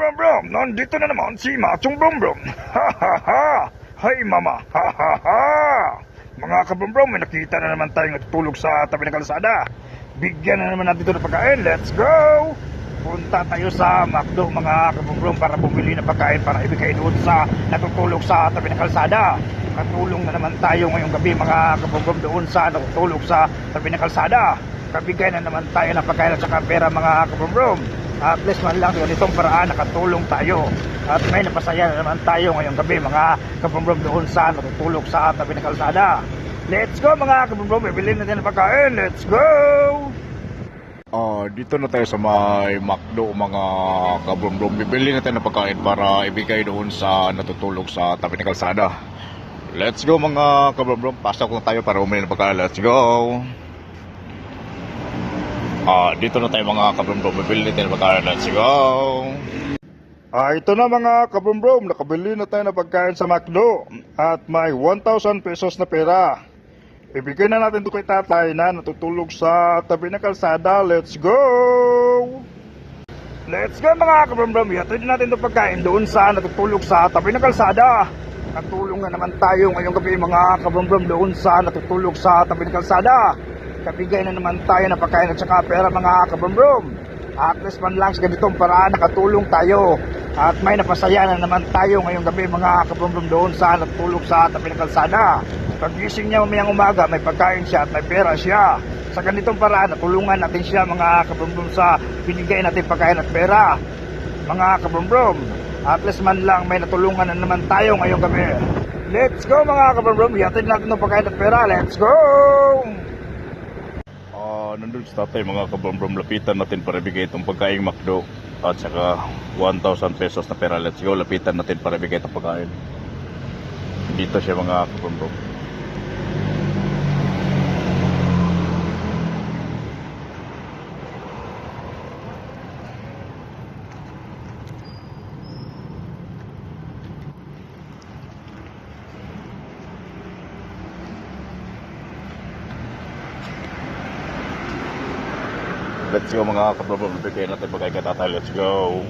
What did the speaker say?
brom brom, nandito na naman si Machong Brom Brom. Ha ha ha! Hay mama! Ha ha ha! Mga kabrom brom, may nakita na naman tayong natutulog sa tabi ng kalsada. Bigyan na naman natin ito ng pagkain. Let's go! Punta tayo sa McDo mga kabrom brom para bumili ng pagkain para ibigay doon sa natutulog sa tabi ng kalsada. Katulong na naman tayo ngayong gabi mga kabrom brom doon sa natutulog sa tabi ng kalsada. Kabigay na naman tayo ng pagkain at saka pera mga kabrom brom. At least man lang ganitong paraan nakatulong tayo. At may napasaya na naman tayo ngayong gabi mga kabrom-brom doon sa natutulog sa tabi ng kalsada. Let's go mga kabrom-brom, bibili natin ng pagkain. Let's go! Dito na tayo sa may McDo mga kabrom-brom. Bibili natin ng pagkain para ibigay doon sa natutulog sa tabi ng kalsada. Let's go mga kabrom-brom. Pasok na tayo para umili ng pagkain. Let's go! Dito na tayo mga kabrom-brom. Bibili natin ng pagkain. Let's go! Ito na mga kabrom-brom, nakabili na tayo ng pagkain sa McDo. At may 1,000 pesos na pera. Ibigay na natin ito kay tatay na natutulog sa tabi ng kalsada. Let's go! Let's go mga kabrom-brom. Ihatid natin itong pagkain doon sa natutulog sa tabi ng kalsada. Natulong na naman tayo ngayong gabi mga kabrom-brom doon sa natutulog sa tabi ng kalsada. Kabigay na naman tayo ng pagkain at saka pera mga kabrom-brom. At least man lang sa ganitong paraan nakatulong tayo. At may napasaya na naman tayo ngayong gabi mga kabrom-brom doon sa natutulog sa tabi ng kalsada. Pagising niya mamayang umaga may pagkain siya at may pera siya. Sa ganitong paraan natulungan natin siya mga kabrom-brom sa binigay natin pagkain at pera. Mga kabrom-brom, at least man lang may natulungan na naman tayo ngayong gabi. Let's go mga kabrom-brom, ihatid natin ng pagkain at pera. Let's go! Nandun sa tatay mga kabrom-brom, lapitan natin para ibigay itong pagkain McDo at saka 1,000 pesos na pera. Let's go, lapitan natin para ibigay itong pagkain. Dito siya mga kabrom-brom. Let's go mga kabrom-brom, bigay natin pagkain kay tatay. Let's go.